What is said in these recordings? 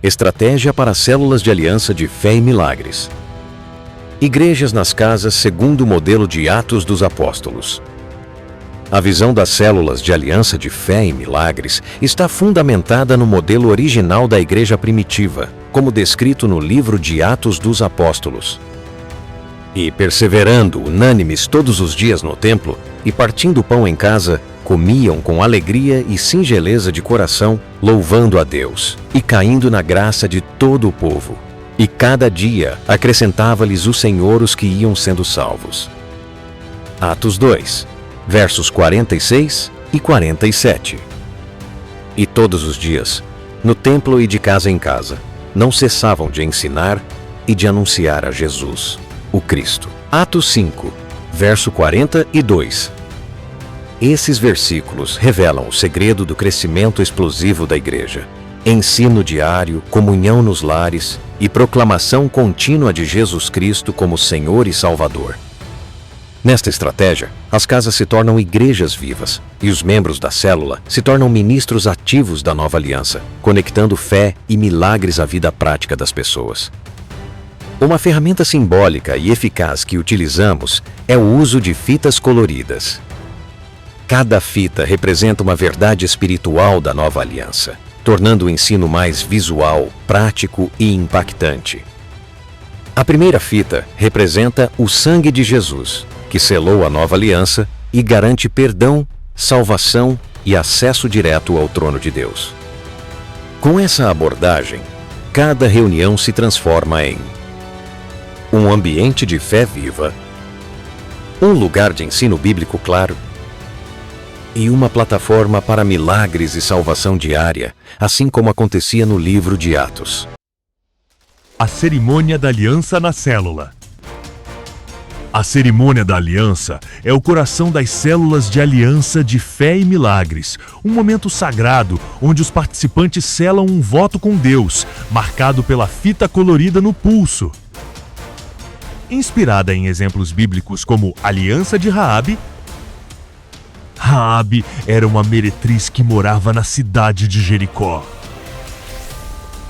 Estratégia para células de aliança de fé e milagres. Igrejas nas casas segundo o modelo de Atos dos Apóstolos. A visão das células de aliança de fé e milagres está fundamentada no modelo original da igreja primitiva, como descrito no livro de Atos dos Apóstolos. E perseverando unânimes todos os dias no templo, e partindo o pão em casa, comiam com alegria e singeleza de coração, louvando a Deus, e caindo na graça de todo o povo. E cada dia acrescentava-lhes o Senhor os que iam sendo salvos. Atos 2, versos 46 e 47. E todos os dias, no templo e de casa em casa, não cessavam de ensinar e de anunciar a Jesus, o Cristo. Atos 5, verso 42. Esses versículos revelam o segredo do crescimento explosivo da igreja. Ensino diário, comunhão nos lares e proclamação contínua de Jesus Cristo como Senhor e Salvador. Nesta estratégia, as casas se tornam igrejas vivas e os membros da célula se tornam ministros ativos da nova aliança, conectando fé e milagres à vida prática das pessoas. Uma ferramenta simbólica e eficaz que utilizamos é o uso de fitas coloridas. Cada fita representa uma verdade espiritual da nova aliança, tornando o ensino mais visual, prático e impactante. A primeira fita representa o sangue de Jesus, que selou a nova aliança e garante perdão, salvação e acesso direto ao trono de Deus. Com essa abordagem, cada reunião se transforma em um ambiente de fé viva, um lugar de ensino bíblico claro e uma plataforma para milagres e salvação diária, assim como acontecia no livro de Atos. A cerimônia da aliança na célula. A cerimônia da aliança é o coração das células de aliança de fé e milagres, um momento sagrado onde os participantes selam um voto com Deus, marcado pela fita colorida no pulso. Inspirada em exemplos bíblicos como a aliança de Raabe. Raabe era uma meretriz que morava na cidade de Jericó.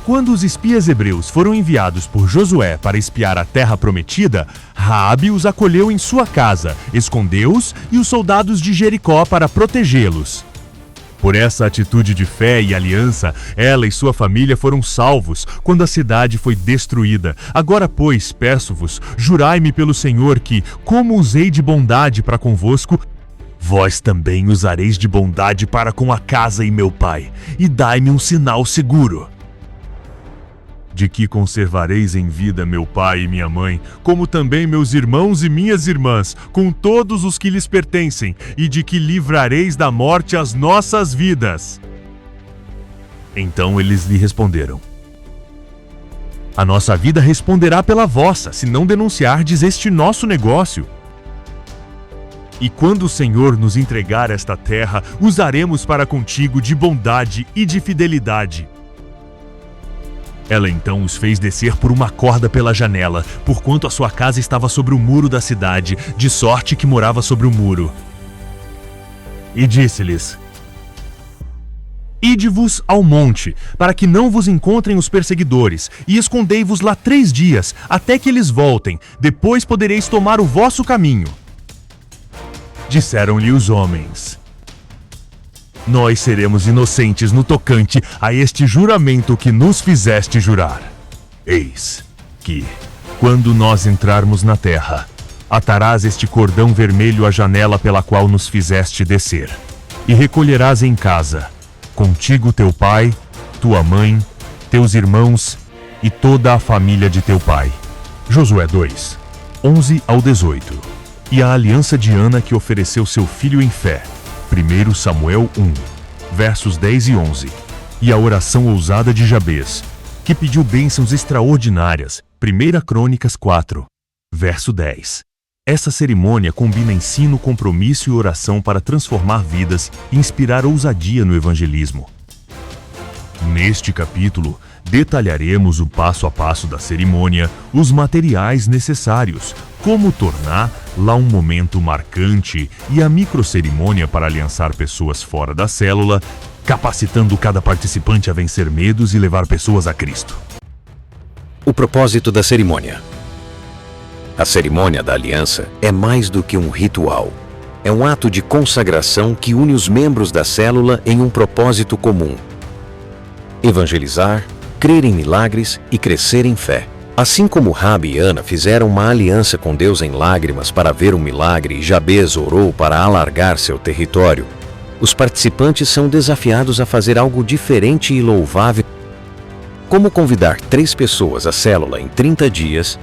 Quando os espias hebreus foram enviados por Josué para espiar a terra prometida, Raabe os acolheu em sua casa, escondeu-os e os soldados de Jericó para protegê-los. Por essa atitude de fé e aliança, ela e sua família foram salvos quando a cidade foi destruída. Agora, pois, peço-vos, jurai-me pelo Senhor que, como usei de bondade para convosco, vós também usareis de bondade para com a casa e meu pai, e dai-me um sinal seguro. De que conservareis em vida meu pai e minha mãe, como também meus irmãos e minhas irmãs, com todos os que lhes pertencem, e de que livrareis da morte as nossas vidas. Então eles lhe responderam: a nossa vida responderá pela vossa, se não denunciardes este nosso negócio. E quando o Senhor nos entregar esta terra, usaremos para contigo de bondade e de fidelidade. Ela então os fez descer por uma corda pela janela, porquanto a sua casa estava sobre o muro da cidade, de sorte que morava sobre o muro. E disse-lhes: ide-vos ao monte, para que não vos encontrem os perseguidores, e escondei-vos lá 3 dias, até que eles voltem, depois podereis tomar o vosso caminho. Disseram-lhe os homens: nós seremos inocentes no tocante a este juramento que nos fizeste jurar. Eis que, quando nós entrarmos na terra, atarás este cordão vermelho à janela pela qual nos fizeste descer, e recolherás em casa, contigo teu pai, tua mãe, teus irmãos e toda a família de teu pai. Josué 2, 11 ao 18. E a aliança de Ana que ofereceu seu filho em fé. 1 Samuel 1, versos 10 e 11. E a oração ousada de Jabez, que pediu bênçãos extraordinárias. 1 Crônicas 4, verso 10. Essa cerimônia combina ensino, compromisso e oração para transformar vidas e inspirar ousadia no evangelismo. Neste capítulo, detalharemos o passo a passo da cerimônia, os materiais necessários, como tornar lá um momento marcante e a microcerimônia para aliançar pessoas fora da célula capacitando cada participante a vencer medos e levar pessoas a Cristo. O propósito da cerimônia. A cerimônia da aliança é mais do que um ritual. É um ato de consagração que une os membros da célula em um propósito comum: evangelizar, crer em milagres e crescer em fé. Assim como Raabe e Ana fizeram uma aliança com Deus em lágrimas para ver um milagre e Jabez orou para alargar seu território, os participantes são desafiados a fazer algo diferente e louvável, como convidar 3 pessoas à célula em 30 dias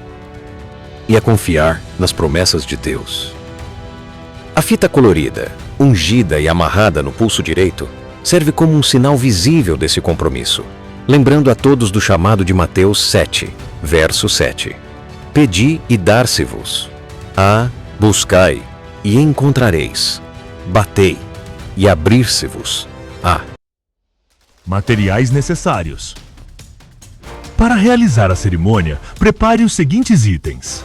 e a confiar nas promessas de Deus. A fita colorida, ungida e amarrada no pulso direito, serve como um sinal visível desse compromisso, lembrando a todos do chamado de Mateus 7, verso 7. Pedi e dar-se-vos. Buscai e encontrareis. Batei e abrir-se-vos. Materiais necessários. Para realizar a cerimônia, prepare os seguintes itens: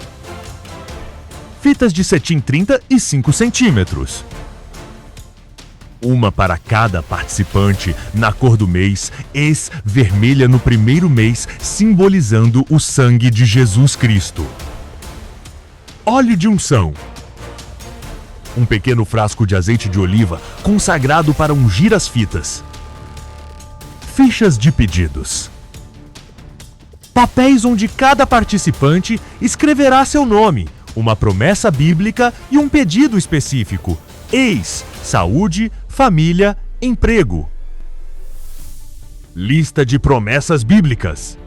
fitas de cetim 30 e 5 centímetros. Uma para cada participante, na cor do mês, vermelha no primeiro mês, simbolizando o sangue de Jesus Cristo. Óleo de unção. Um pequeno frasco de azeite de oliva, consagrado para ungir as fitas. Fichas de pedidos. Papéis onde cada participante escreverá seu nome, uma promessa bíblica e um pedido específico: saúde, família, emprego. Lista de promessas bíblicas.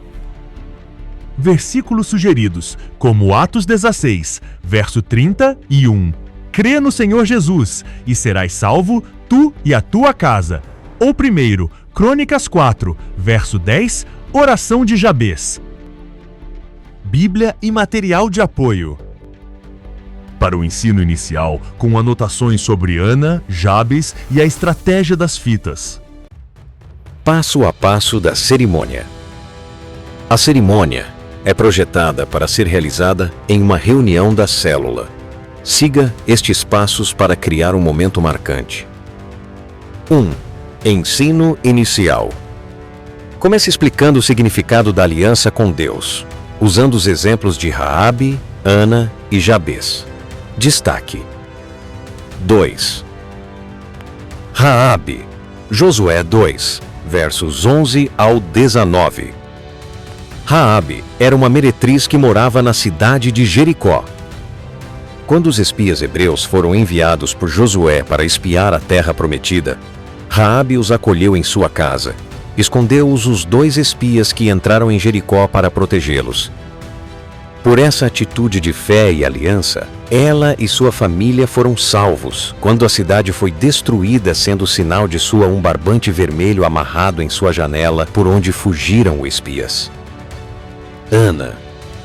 Versículos sugeridos, como Atos 16, verso 31. Crê no Senhor Jesus e serás salvo, tu e a tua casa. Ou primeiro, Crônicas 4, verso 10, oração de Jabez. Bíblia e material de apoio. Para o ensino inicial, com anotações sobre Ana, Jabez e a estratégia das fitas. Passo a passo da cerimônia. A cerimônia é projetada para ser realizada em uma reunião da célula. Siga estes passos para criar um momento marcante. 1. Ensino inicial. Comece explicando o significado da aliança com Deus, usando os exemplos de Raabe, Ana e Jabez. Destaque. 2. Raabe, Josué 2, versos 11 ao 19. Raabe era uma meretriz que morava na cidade de Jericó. Quando os espias hebreus foram enviados por Josué para espiar a terra prometida, Raabe os acolheu em sua casa. Escondeu-os os 2 espias que entraram em Jericó para protegê-los. Por essa atitude de fé e aliança, ela e sua família foram salvos quando a cidade foi destruída, sendo sinal de um barbante vermelho amarrado em sua janela por onde fugiram os espias. Ana,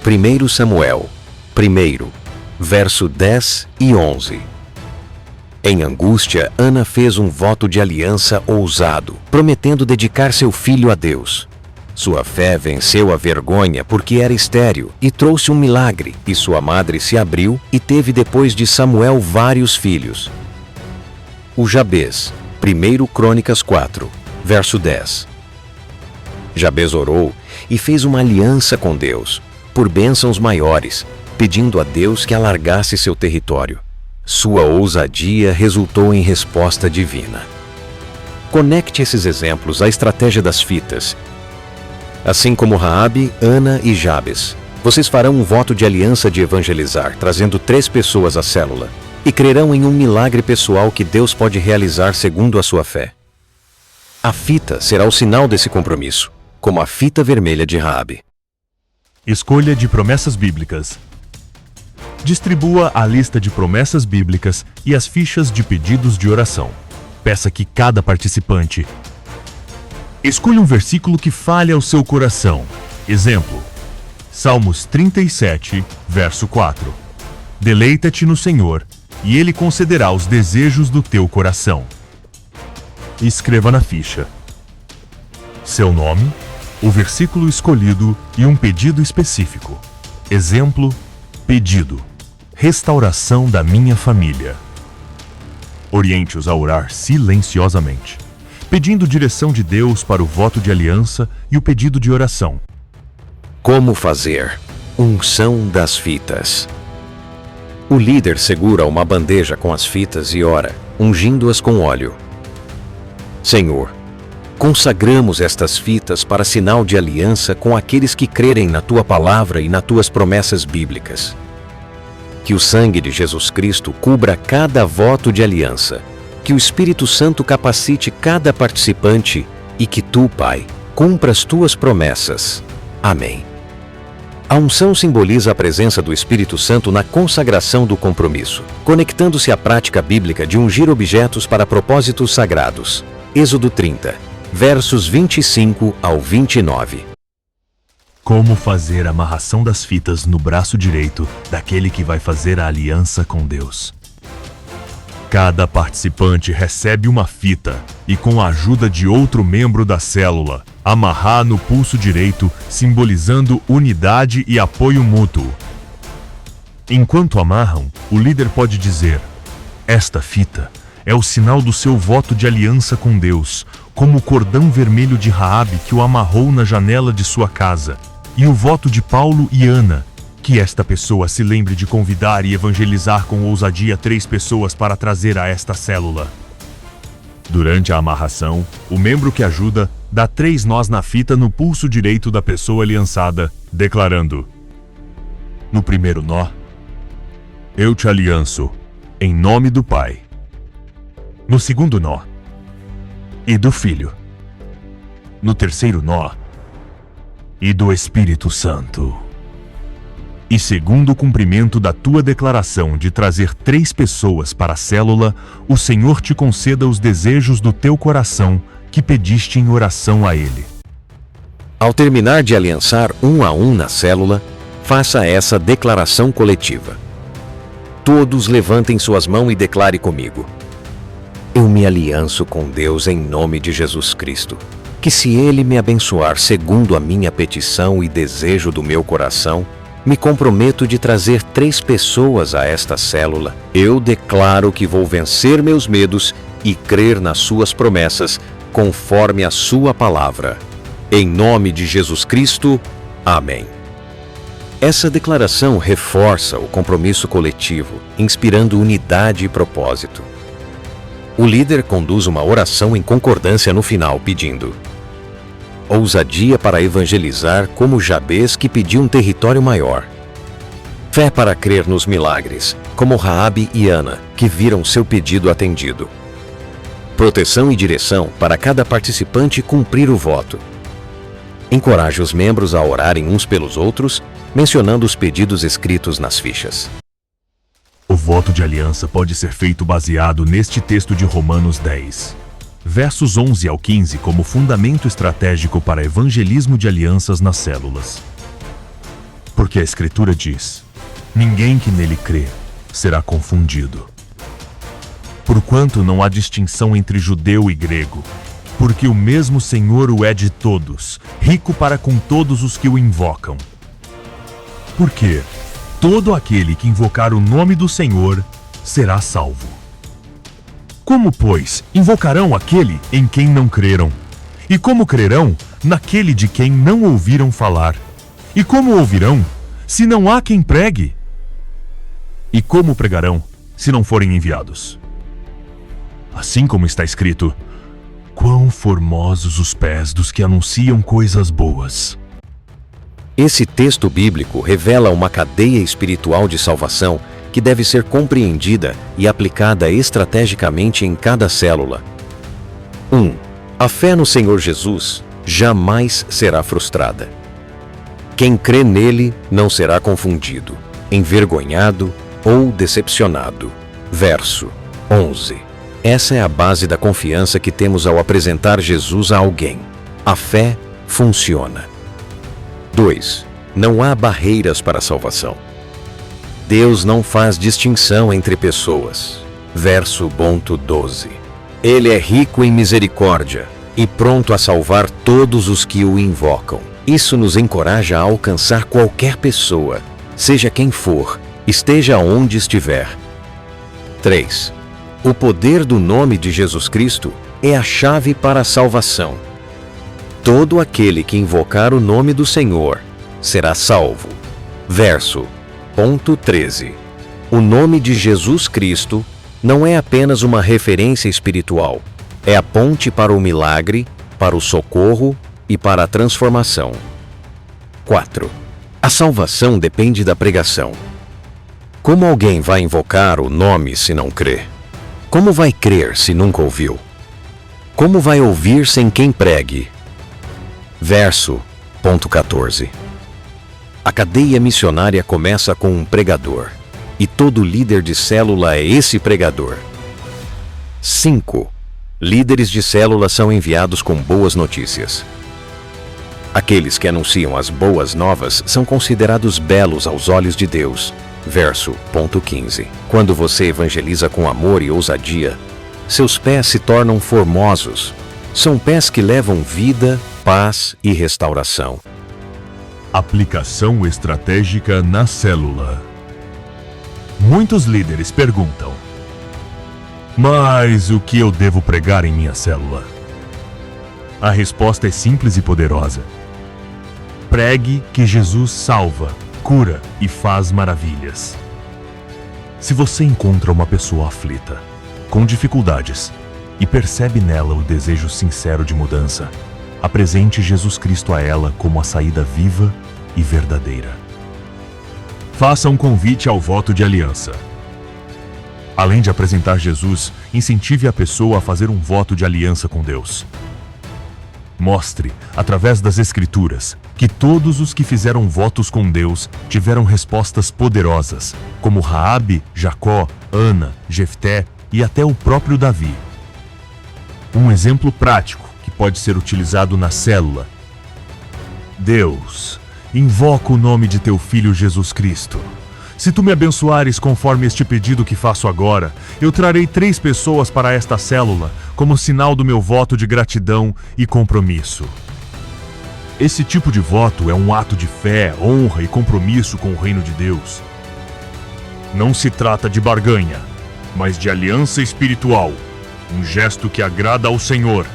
1 Samuel, 1, verso 10 e 11. Em angústia, Ana fez um voto de aliança ousado, prometendo dedicar seu filho a Deus. Sua fé venceu a vergonha porque era estéril e trouxe um milagre, e sua madre se abriu e teve depois de Samuel vários filhos. O Jabez, 1 Crônicas 4, verso 10. Jabez orou e fez uma aliança com Deus, por bênçãos maiores, pedindo a Deus que alargasse seu território. Sua ousadia resultou em resposta divina. Conecte esses exemplos à estratégia das fitas. Assim como Raabe, Ana e Jabez, vocês farão um voto de aliança de evangelizar, trazendo 3 pessoas à célula, e crerão em um milagre pessoal que Deus pode realizar segundo a sua fé. A fita será o sinal desse compromisso, como a fita vermelha de Raabe. Escolha de promessas bíblicas. Distribua a lista de promessas bíblicas e as fichas de pedidos de oração. Peça que cada participante escolha um versículo que fale ao seu coração. Exemplo: Salmos 37, verso 4. Deleita-te no Senhor, e Ele concederá os desejos do teu coração. Escreva na ficha seu nome, o versículo escolhido e um pedido específico. Exemplo: pedido: restauração da minha família. Oriente-os a orar silenciosamente, pedindo direção de Deus para o voto de aliança e o pedido de oração. Como fazer? Unção das fitas. O líder segura uma bandeja com as fitas e ora, ungindo-as com óleo. Senhor, consagramos estas fitas para sinal de aliança com aqueles que crerem na Tua palavra e nas Tuas promessas bíblicas. Que o sangue de Jesus Cristo cubra cada voto de aliança, que o Espírito Santo capacite cada participante e que Tu, Pai, cumpra as Tuas promessas. Amém. A unção simboliza a presença do Espírito Santo na consagração do compromisso, conectando-se à prática bíblica de ungir objetos para propósitos sagrados. Êxodo 30, versos 25 ao 29. Como fazer a amarração das fitas no braço direito daquele que vai fazer a aliança com Deus. Cada participante recebe uma fita e, com a ajuda de outro membro da célula, amarrar no pulso direito, simbolizando unidade e apoio mútuo. Enquanto amarram, o líder pode dizer: esta fita é o sinal do seu voto de aliança com Deus, como o cordão vermelho de Raabe que o amarrou na janela de sua casa, e o voto de Paulo e Ana, que esta pessoa se lembre de convidar e evangelizar com ousadia 3 pessoas para trazer a esta célula. Durante a amarração, o membro que ajuda dá 3 nós na fita no pulso direito da pessoa aliançada, declarando: no primeiro nó, eu te alianço, em nome do Pai. No segundo nó, e do Filho. No terceiro nó, e do Espírito Santo. E segundo o cumprimento da tua declaração de trazer 3 pessoas para a célula, o Senhor te conceda os desejos do teu coração que pediste em oração a Ele. Ao terminar de aliançar um a um na célula, faça essa declaração coletiva. Todos levantem suas mãos e declare comigo: eu me alianço com Deus em nome de Jesus Cristo, que se Ele me abençoar segundo a minha petição e desejo do meu coração, me comprometo de trazer 3 pessoas a esta célula. Eu declaro que vou vencer meus medos e crer nas suas promessas, conforme a sua palavra. Em nome de Jesus Cristo, amém. Essa declaração reforça o compromisso coletivo, inspirando unidade e propósito. O líder conduz uma oração em concordância no final, pedindo ousadia para evangelizar como Jabez, que pediu um território maior. Fé para crer nos milagres, como Raabe e Ana, que viram seu pedido atendido. Proteção e direção para cada participante cumprir o voto. Encoraje os membros a orarem uns pelos outros, mencionando os pedidos escritos nas fichas. O voto de aliança pode ser feito baseado neste texto de Romanos 10. Versos 11 ao 15 como fundamento estratégico para evangelismo de alianças nas células. Porque a Escritura diz: ninguém que nele crê será confundido. Porquanto não há distinção entre judeu e grego, porque o mesmo Senhor o é de todos, rico para com todos os que o invocam. Porque todo aquele que invocar o nome do Senhor será salvo. Como, pois, invocarão aquele em quem não creram? E como crerão naquele de quem não ouviram falar? E como ouvirão, se não há quem pregue? E como pregarão, se não forem enviados? Assim como está escrito: quão formosos os pés dos que anunciam coisas boas. Esse texto bíblico revela uma cadeia espiritual de salvação que deve ser compreendida e aplicada estrategicamente em cada célula. 1. A fé no Senhor Jesus jamais será frustrada. Quem crê nele não será confundido, envergonhado ou decepcionado. Verso 11. Essa é a base da confiança que temos ao apresentar Jesus a alguém. A fé funciona. 2. Não há barreiras para a salvação. Deus não faz distinção entre pessoas. Verso 12. Ele é rico em misericórdia e pronto a salvar todos os que o invocam. Isso nos encoraja a alcançar qualquer pessoa, seja quem for, esteja onde estiver. 3. O poder do nome de Jesus Cristo é a chave para a salvação. Todo aquele que invocar o nome do Senhor será salvo. Verso, ponto 13. O nome de Jesus Cristo não é apenas uma referência espiritual, é a ponte para o milagre, para o socorro e para a transformação. 4. A salvação depende da pregação. Como alguém vai invocar o nome se não crê? Como vai crer se nunca ouviu? Como vai ouvir sem quem pregue? Verso, ponto 14. A cadeia missionária começa com um pregador, e todo líder de célula é esse pregador. 5. Líderes de célula são enviados com boas notícias. Aqueles que anunciam as boas novas são considerados belos aos olhos de Deus. Verso, ponto 15. Quando você evangeliza com amor e ousadia, seus pés se tornam formosos. São pés que levam vida, paz e restauração. Aplicação estratégica na célula. Muitos líderes perguntam: mas o que eu devo pregar em minha célula? A resposta é simples e poderosa. Pregue que Jesus salva, cura e faz maravilhas. Se você encontra uma pessoa aflita, com dificuldades, e percebe nela o desejo sincero de mudança, apresente Jesus Cristo a ela como a saída viva e verdadeira. Faça um convite ao voto de aliança. Além de apresentar Jesus, incentive a pessoa a fazer um voto de aliança com Deus. Mostre, através das Escrituras, que todos os que fizeram votos com Deus tiveram respostas poderosas, como Raabe, Jacó, Ana, Jefté e até o próprio Davi. Um exemplo prático que pode ser utilizado na célula. Deus, invoco o nome de teu Filho Jesus Cristo. Se tu me abençoares conforme este pedido que faço agora, eu trarei 3 pessoas para esta célula, como sinal do meu voto de gratidão e compromisso. Esse tipo de voto é um ato de fé, honra e compromisso com o reino de Deus. Não se trata de barganha, mas de aliança espiritual, um gesto que agrada ao Senhor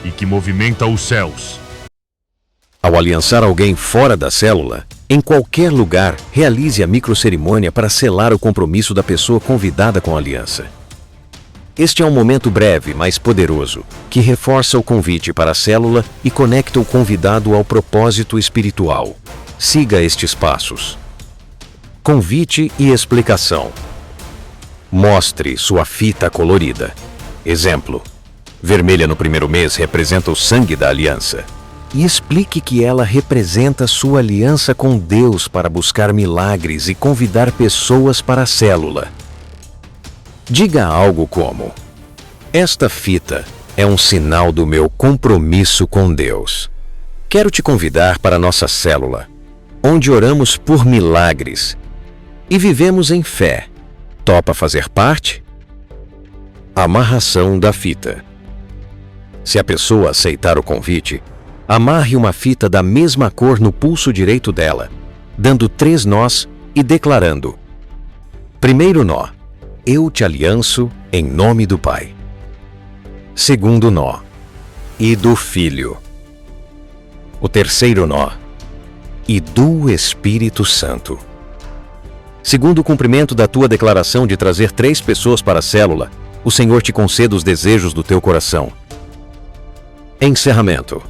e que movimenta os céus. Ao aliançar alguém fora da célula, em qualquer lugar, realize a microcerimônia para selar o compromisso da pessoa convidada com a aliança. Este é um momento breve, mas poderoso, que reforça o convite para a célula e conecta o convidado ao propósito espiritual. Siga estes passos. Convite e explicação. Mostre sua fita colorida. Exemplo: vermelha no primeiro mês representa o sangue da aliança. E explique que ela representa sua aliança com Deus para buscar milagres e convidar pessoas para a célula. Diga algo como: esta fita é um sinal do meu compromisso com Deus. Quero te convidar para nossa célula, onde oramos por milagres e vivemos em fé. Topa fazer parte? Amarração da fita. Se a pessoa aceitar o convite, amarre uma fita da mesma cor no pulso direito dela, dando 3 nós e declarando: primeiro nó, eu te alianço em nome do Pai. Segundo nó, e do Filho. O terceiro nó, e do Espírito Santo. Segundo o cumprimento da tua declaração de trazer 3 pessoas para a célula, o Senhor te conceda os desejos do teu coração. Encerramento.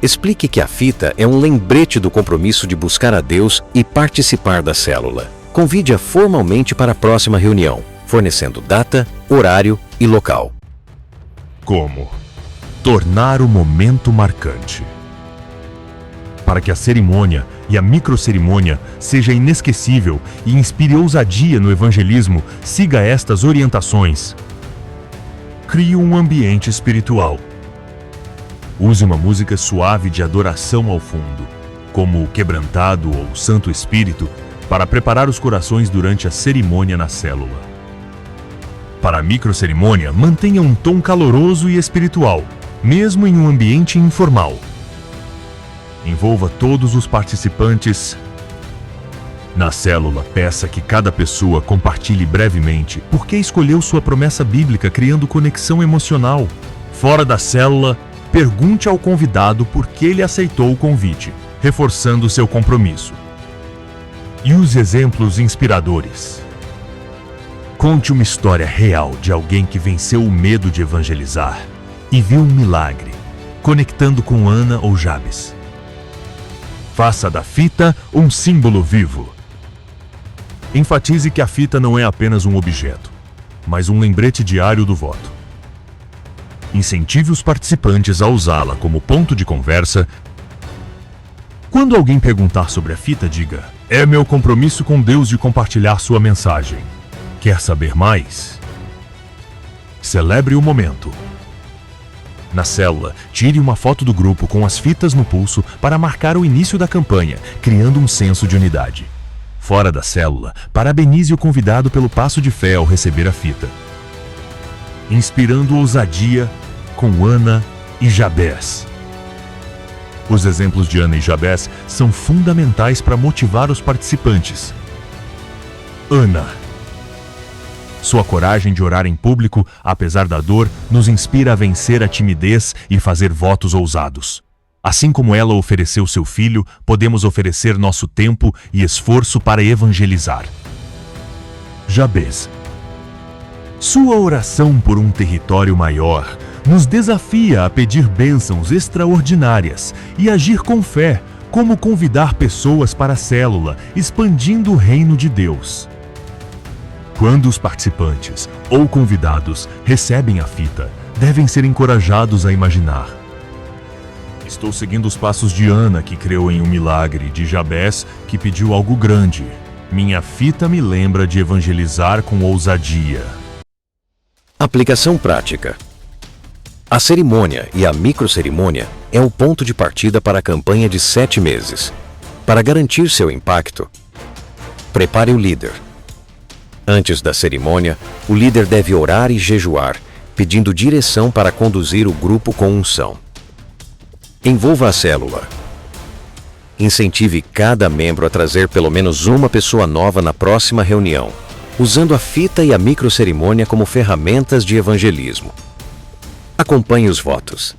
Explique que a fita é um lembrete do compromisso de buscar a Deus e participar da célula. Convide-a formalmente para a próxima reunião, fornecendo data, horário e local. Como? Tornar o momento marcante. Para que a cerimônia e a microcerimônia seja inesquecível e inspire ousadia no evangelismo, siga estas orientações. Crie um ambiente espiritual. Use uma música suave de adoração ao fundo, como o Quebrantado ou Santo Espírito, para preparar os corações durante a cerimônia na célula. Para a microcerimônia, mantenha um tom caloroso e espiritual, mesmo em um ambiente informal. Envolva todos os participantes. Na célula, peça que cada pessoa compartilhe brevemente por que escolheu sua promessa bíblica, criando conexão emocional. Fora da célula, pergunte ao convidado por que ele aceitou o convite, reforçando seu compromisso. E use exemplos inspiradores. Conte uma história real de alguém que venceu o medo de evangelizar e viu um milagre, conectando com Ana ou Jabes. Faça da fita um símbolo vivo. Enfatize que a fita não é apenas um objeto, mas um lembrete diário do voto. Incentive os participantes a usá-la como ponto de conversa. Quando alguém perguntar sobre a fita, diga: "É meu compromisso com Deus de compartilhar sua mensagem. Quer saber mais?" Celebre o momento. Na célula, tire uma foto do grupo com as fitas no pulso para marcar o início da campanha, criando um senso de unidade. Fora da célula, parabenize o convidado pelo passo de fé ao receber a fita. Inspirando ousadia com Ana e Jabes. Os exemplos de Ana e Jabes são fundamentais para motivar os participantes. Ana. Sua coragem de orar em público, apesar da dor, nos inspira a vencer a timidez e fazer votos ousados. Assim como ela ofereceu seu filho, podemos oferecer nosso tempo e esforço para evangelizar. Jabes. Sua oração por um território maior nos desafia a pedir bênçãos extraordinárias e agir com fé, como convidar pessoas para a célula, expandindo o reino de Deus. Quando os participantes ou convidados recebem a fita, devem ser encorajados a imaginar: estou seguindo os passos de Ana, que creu em um milagre, de Jabes, que pediu algo grande. Minha fita me lembra de evangelizar com ousadia. Aplicação prática. A cerimônia e a microcerimônia é o ponto de partida para a campanha de 7 meses. Para garantir seu impacto, prepare o líder. Antes da cerimônia, o líder deve orar e jejuar, pedindo direção para conduzir o grupo com unção. Envolva a célula. Incentive cada membro a trazer pelo menos uma pessoa nova na próxima reunião, usando a fita e a microcerimônia como ferramentas de evangelismo. Acompanhe os votos.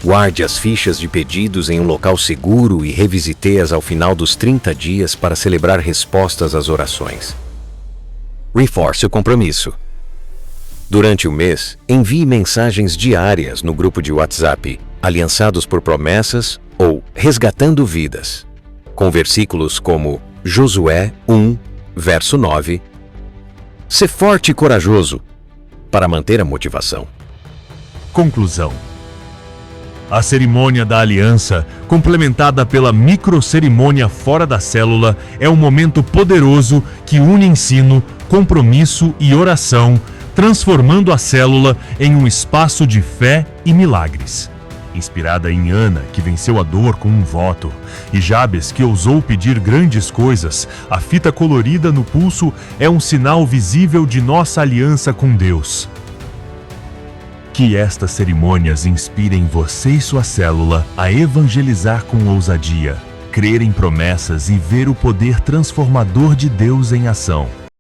Guarde as fichas de pedidos em um local seguro e revisite-as ao final dos 30 dias para celebrar respostas às orações. Reforce o compromisso. Durante o mês, envie mensagens diárias no grupo de WhatsApp Aliançados por Promessas ou Resgatando Vidas, com versículos como Josué 1, verso 9. Ser forte e corajoso para manter a motivação. Conclusão. A cerimônia da aliança, complementada pela microcerimônia fora da célula, é um momento poderoso que une ensino, compromisso e oração, transformando a célula em um espaço de fé e milagres. Inspirada em Ana, que venceu a dor com um voto, e Jabes, que ousou pedir grandes coisas, a fita colorida no pulso é um sinal visível de nossa aliança com Deus. Que estas cerimônias inspirem você e sua célula a evangelizar com ousadia, crer em promessas e ver o poder transformador de Deus em ação.